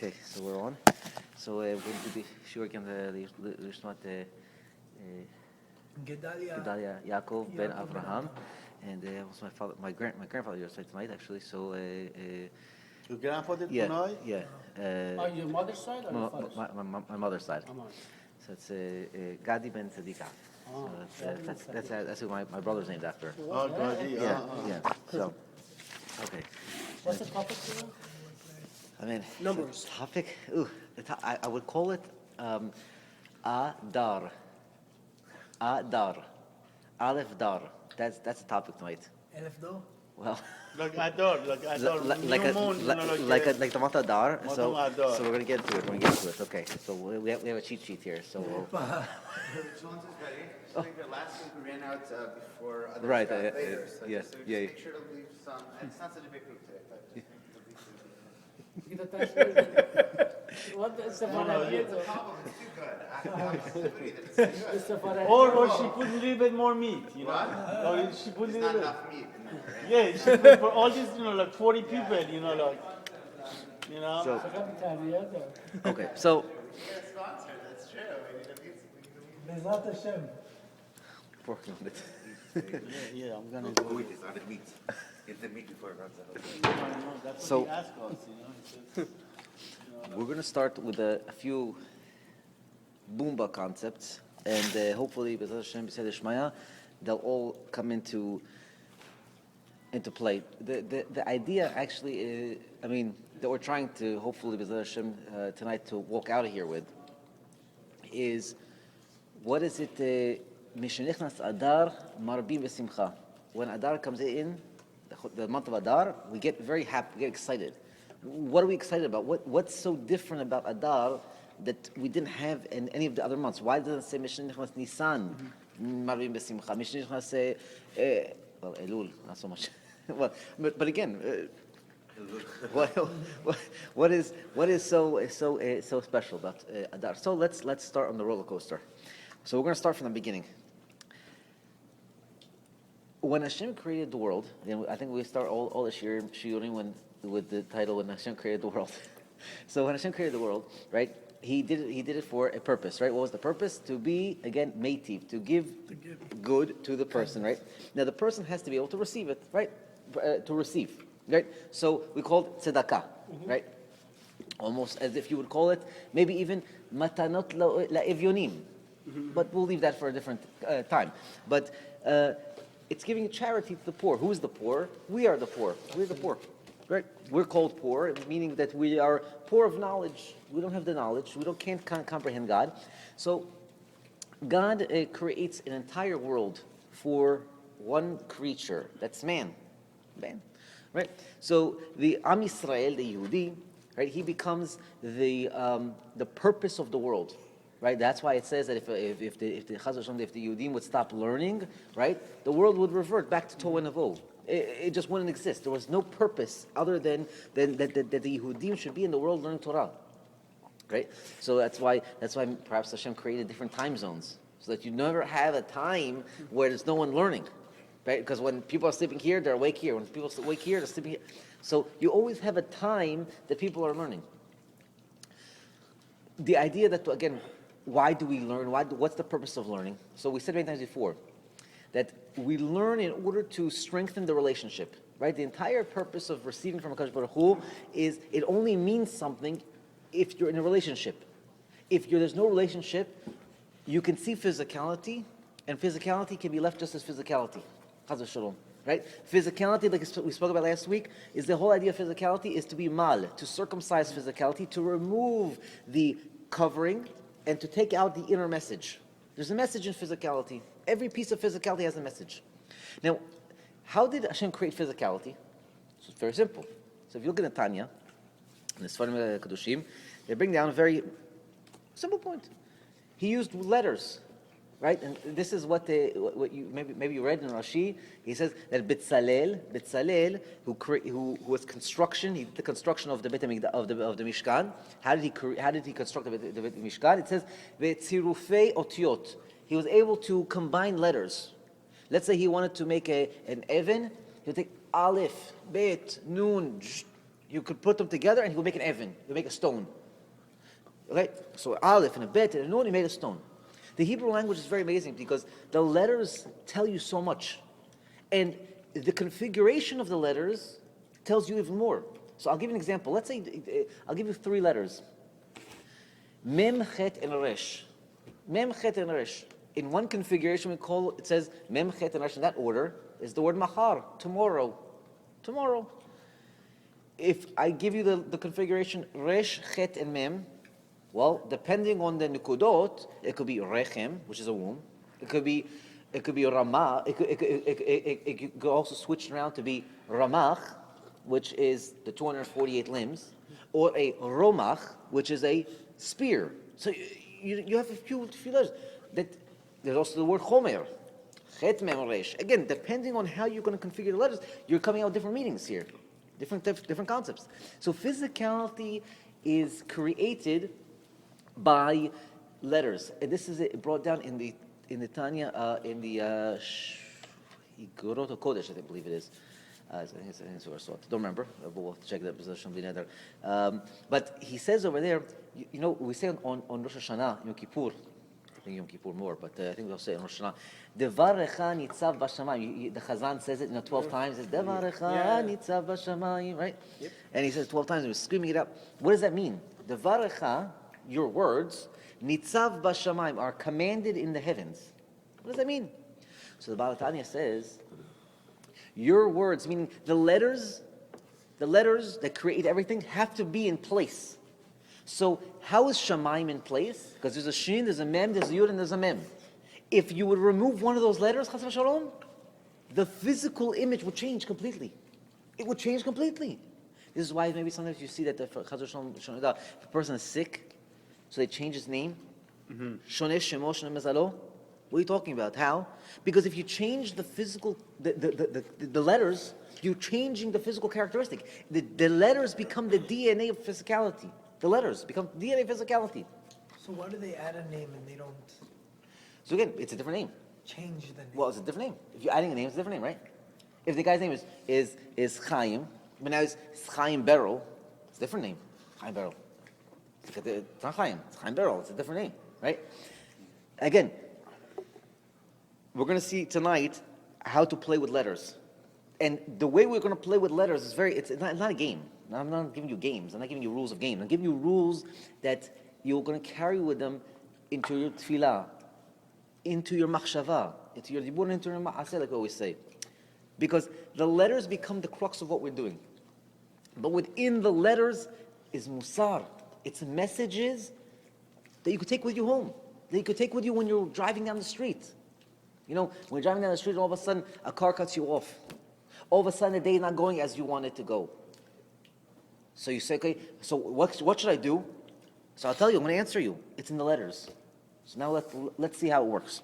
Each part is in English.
Okay, so we're on. So we're going to be sure again לשמוע את Gedalia Yaakov ben Avraham, and also my grandfather yesterday tonight actually. So your grandfather tonight? Yeah. On your mother's side or your father's? My mother's side. So it's Gadi ben Tzadika. Oh, So that's who my brother's named after. Oh, Gadi. Yeah. So okay. What's the topic today? I mean, Numbers. Topic. I would call it Adar. Adar. Aleph Dar. That's the topic tonight. Aleph Dar? Well, Like Adar. like the month Adar. So Adar. we're gonna get into it. Okay. So we have a cheat sheet here. So Jones is ready. I think the last week we ran out before others Right, got later. So yeah, just yeah. make sure to leave some. It's not such a big group today, but just make Get attached. What is the one I did? it's too good. It's too good. It's the one I Or she put a little bit more meat, you know? What? Or she put a There's little not bit. enough meat in there, right? Yeah, she put for all these, like 40 people, So did. okay. So We get a sponsor. That's true. We need a meat. Bezrat Hashem. working on it. Yeah, I'm gonna go. Wait, it's not the meat. Get the meat before it runs out. That's So- what he asked us, He says, We're going to start with a few Boomba concepts, and hopefully, B'ezrat Hashem, B'Seder Shmaya, they'll all come into play. The idea actually is, that we're trying to hopefully, B'ezrat Hashem, tonight to walk out of here with is, what is it? Mishenichnas Adar Marbim B'Simcha. When Adar comes in, the month of Adar, we get very happy, we get excited. What are we excited about? What's so different about Adar that we didn't have in any of the other months? Why doesn't it say Mishneh Nichnas Nisan, Marvim B'Simcha? Mishneh Nichnas say, well, Elul, not so much. Well, but again, what is so special about Adar? So let's start on the roller coaster. So we're going to start from the beginning. When Hashem created the world, I think we start all the shiurim with the title "When Hashem created the world." So when Hashem created the world, right? He did it for a purpose, right? What was the purpose? To be again meitiv, to give good to the person, right? Now the person has to be able to receive it, right? To receive, right? So we call it tzedakah, right? Almost as if you would call it maybe even matanot la'evyonim, but we'll leave that for a different time. But it's giving charity to the poor. Who is the poor? We are the poor. We're the poor. Right? We're called poor, meaning that we are poor of knowledge. We don't have the knowledge. We can't comprehend God. So God creates an entire world for one creature. That's man. Right? So the Am Yisrael, the Yehudi, right? He becomes the purpose of the world. Right, that's why it says that if the Yehudim would stop learning, right, the world would revert back to Tohu and Avoh. It just wouldn't exist. There was no purpose other than that the Yehudim should be in the world learning Torah. Right, so that's why perhaps Hashem created different time zones so that you never have a time where there's no one learning. Right, because when people are sleeping here, they're awake here. When people are awake here, they're sleeping here. So you always have a time that people are learning. The idea that again. Why do we learn? What's the purpose of learning? So we said many times before that we learn in order to strengthen the relationship, right? The entire purpose of receiving from HaKadosh Baruch Hu is it only means something if you're in a relationship. If there's no relationship, you can see physicality, and physicality can be left just as physicality. Chas v'shalom, right? Physicality, like we spoke about last week, is the whole idea of physicality is to be mal, to circumcise physicality, to remove the covering, and to take out the inner message. There's a message in physicality. Every piece of physicality has a message. Now, how did Hashem create physicality? So it's very simple. So if you look at the Tanya, in the Sfarim Kadoshim, they bring down a very simple point. He used letters, right? And this is what you maybe you read in Rashi. He says that Betzalel, who was construction, he did the construction of the Beit HaMikdash, of the Mishkan. How did he construct the Beit Mishkan? It says Ve'tzirufei otiot. He was able to combine letters. Let's say he wanted to make an even. He would take Aleph, Bet, Nun. You could put them together and he would make an evan. He'll make a stone. Okay? So Aleph and a Bet and a Nun, he made a stone. The Hebrew language is very amazing because the letters tell you so much. And the configuration of the letters tells you even more. So I'll give you an example. Let's say, I'll give you 3 letters. Mem, Chet, and Resh. Mem, Chet, and Resh. In one configuration, it says Mem, Chet, and Resh. In that order is the word Mahar, tomorrow. Tomorrow. If I give you the configuration Resh, Chet, and Mem, well, depending on the Nukudot, it could be Rechem, which is a womb. It could be Ramah. It could also switch around to be Ramach, which is the 248 limbs, or a Romach, which is a spear. So you have a few letters. There's also the word Chomer, Chet Mem Resh. Again, depending on how you're going to configure the letters, you're coming out with different meanings here, different concepts. So physicality is created by letters, and this is brought down in the Tanya, in the Igorot Kodesh, I believe it is. I think it's where I saw it. Don't remember, but we'll have to check that position. But he says over there, you know, we say on Rosh Hashanah, Yom Kippur, I think Yom Kippur more, but I think we'll say on Rosh Hashanah, Devarecha nitzav b'shamayim. The Chazan says it 12 times. It's Devarecha nitzav b'shamayim, right? Yep. And he says 12 times, and we're screaming it up. What does that mean? Devarecha, your words, nitzav b'shamayim, are commanded in the heavens. What does that mean? So the Baal Tanya says, your words, meaning the letters that create everything, have to be in place. So how is Shamayim in place? Because there's a Shin, there's a Mem, there's a Yud, and there's a Mem. If you would remove one of those letters, Chas v'Shalom, the physical image would change completely. It would change completely. This is why maybe sometimes you see that if a person is sick, so they change his name. Shoneh Shemo Shoneh Mezalo. What are you talking about? How? Because if you change the physical, the letters, you're changing the physical characteristic. The letters become the DNA of physicality. The letters become DNA of physicality. So why do they add a name and they don't So again, it's a different name. change the name? Well, it's a different name. If you're adding a name, it's a different name, right? If the guy's name is Chaim, but now it's Chaim Beryl, it's a different name. Chaim Beryl. It's not Chaim, it's Chaim Beryl. It's a different name, right? Again, we're going to see tonight how to play with letters. And the way we're going to play with letters is it's not a game. I'm not giving you games. I'm not giving you rules of games. I'm giving you rules that you're going to carry with them into your tefillah, into your machshava, into your dibur, into your ma'aseh, like we always say. Because the letters become the crux of what we're doing. But within the letters is musar. It's messages that you could take with you home, that you could take with you when you're driving down the street. You know, when you're driving down the street, all of a sudden a car cuts you off. All of a sudden the day is not going as you want it to go. So you say, okay, so what should I do? So I'll tell you, I'm going to answer you. It's in the letters. So now let's see how it works.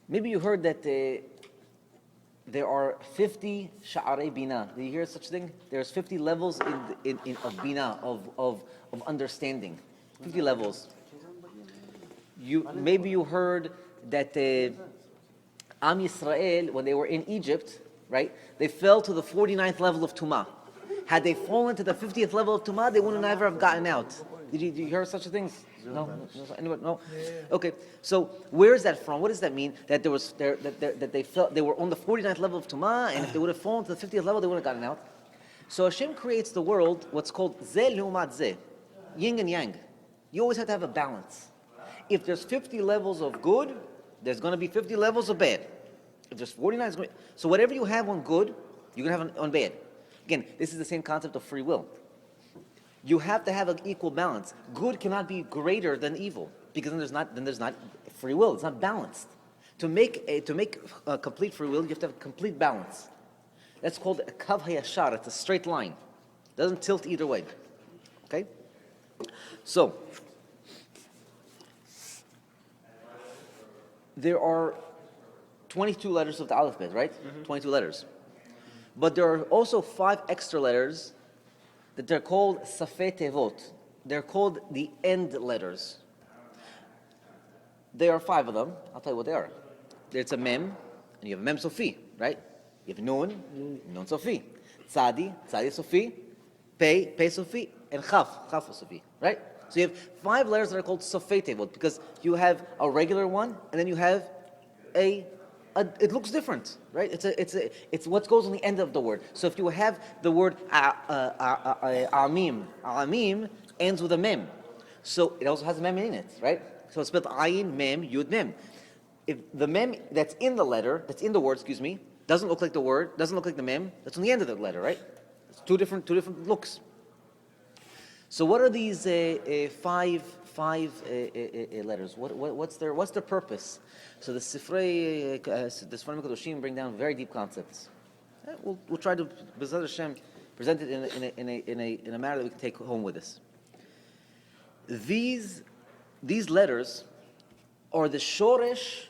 Maybe you heard that there are 50 sha'arei bina. Did you hear such thing? There's 50 levels of bina, of understanding. 50 levels. Maybe you heard that Am Yisrael, when they were in Egypt, right, they fell to the 49th level of Tumah. Had they fallen to the 50th level of Tumah, they wouldn't never have gotten out. Did you hear such things? No? Anyone? No? Okay. So where is that from? What does that mean? That they were on the 49th level of Tumah, and if they would have fallen to the 50th level, they wouldn't have gotten out. So Hashem creates the world, what's called Zeh Lumat Zeh, yin and yang. You always have to have a balance. If there's 50 levels of good, there's going to be 50 levels of bad. If there's 49, it's going to, so whatever you have on good, you're going to have on bad. Again, this is the same concept of free will. You have to have an equal balance. Good cannot be greater than evil, because then there's not free will. It's not balanced. To make a complete free will, you have to have complete balance. That's called a kav hayashar. It's a straight line. It doesn't tilt either way. Okay? So there are 22 letters of the alphabet, right? 22 letters. But there are also 5 extra letters that they're called safei tevot. They're called the end letters. There are 5 of them. I'll tell you what they are. It's a mem, and you have mem sofi, right? You have nun, nun sofi. Tzadi, Tzadi Sofi, Pei, Pei Sofi, and Chaf, Chaf Sofi, right? So you have 5 letters that are called Sofei Tevot because you have a regular one and then you have it looks different, right? It's what goes on the end of the word. So if you have the word Amim, Amim ends with a Mem. So it also has a Mem in it, right? So it's spelled Ayin, Mem, Yud, Mem. If the Mem that's in the letter, that's in the word, doesn't look like the word, doesn't look like the Mem, that's on the end of the letter, right? It's two different looks. So what are these five letters? What's their purpose? So the Sifrei Kedoshim bring down very deep concepts. We'll try to B'ezras Hashem present it in a manner that we can take home with us. These letters are the shoresh,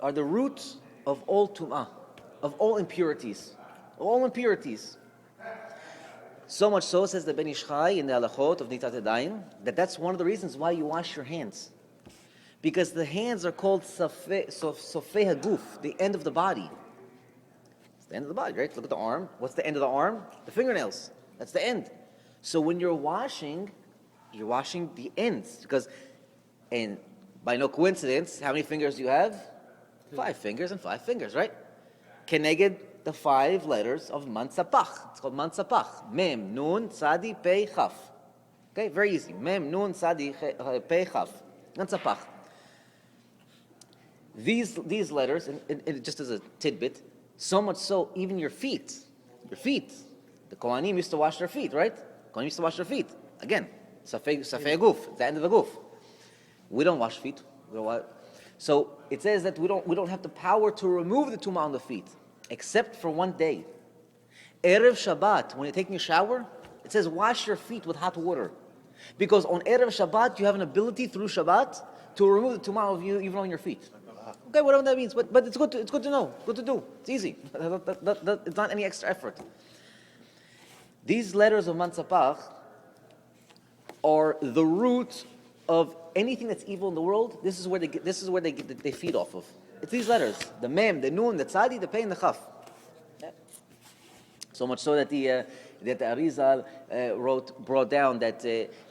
are the root of all tum'ah, of all impurities, So much so, says the Ben Ish Chai in the Halachot of Nitat Yadayim, that's one of the reasons why you wash your hands. Because the hands are called Sofei HaGuf, the end of the body. It's the end of the body, right? Look at the arm. What's the end of the arm? The fingernails. That's the end. So when you're washing the ends. And by no coincidence, how many fingers do you have? 5 fingers and 5 fingers, right? Keneged the 5 letters of Mansapach. It's called Mansapach. Mem, Nun, Tzadi, Pei, Chaf. Okay, very easy. Mem, Nun, Tzadi, Pei, Chaf. Mansapach. These letters, and just as a tidbit, so much so, even your feet. The Kohanim used to wash their feet, right? Kohanim used to wash their feet. Again, Safei Guf, the end of the Guf. We don't wash feet. So it says that we don't have the power to remove the tumah on the feet, except for one day. Erev Shabbat, when you're taking a shower, it says wash your feet with hot water. Because on Erev Shabbat, you have an ability through Shabbat to remove the tumah of you even on your feet. Okay, whatever that means. But it's good to know. Good to do. It's easy. It's not any extra effort. These letters of Mansapach are the root of anything that's evil in the world. This is where they feed off of. It's these letters: the Mem, the Nun, the Tzadi, the Pei, and the Chaf. Yeah. So much so that the Arizal brought down that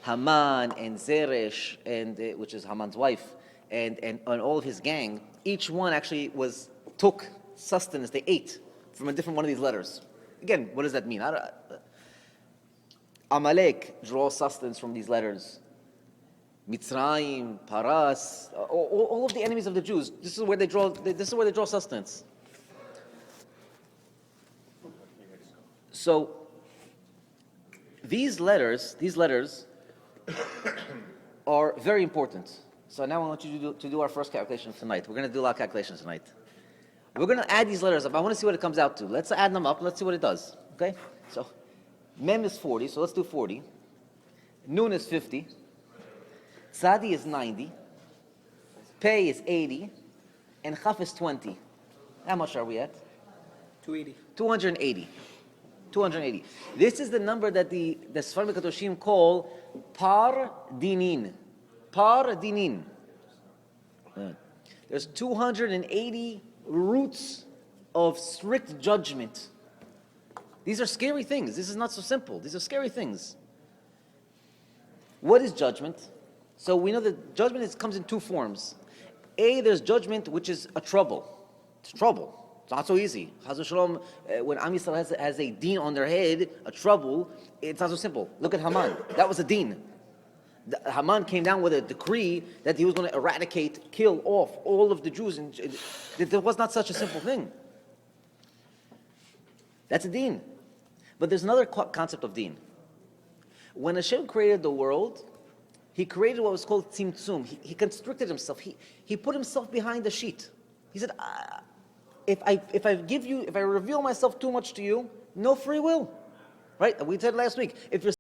Haman and Zeresh, and which is Haman's wife, and all of his gang, each one actually took sustenance. They ate from a different one of these letters. Again, what does that mean? Amalek draws sustenance from these letters. Mitzrayim, Paras, all of the enemies of the Jews. This is where they draw sustenance. So these letters are very important. So now I want you to do our first calculation tonight. We're going to do a lot of calculations tonight. We're going to add these letters up. I want to see what it comes out to. Let's add them up. Let's see what it does. Okay? So Mem is 40, so let's do 40. Nun is 50. Tzadi is 90. Pei is 80. And Chaf is 20. How much are we at? 280. 280. This is the number that the Sfarim Kedoshim call Par Dinin. Par Dinin. There's 280 roots of strict judgment. These are scary things. This is not so simple. These are scary things. What is judgment? So we know that judgment comes in 2 forms. There's judgment which is a trouble. It's trouble. It's not so easy. Chas v'shalom, when Am Yisrael has a deen on their head, a trouble, it's not so simple. Look at Haman. That was a deen. Haman came down with a decree that he was going to kill off all of the Jews. And there was not such a simple thing. That's a deen. But there's another concept of deen. When Hashem created the world, He created what was called tzimtzum. He constricted Himself. He put Himself behind the sheet. He said, if I reveal myself too much to you, no free will. Right? We said last week, if you're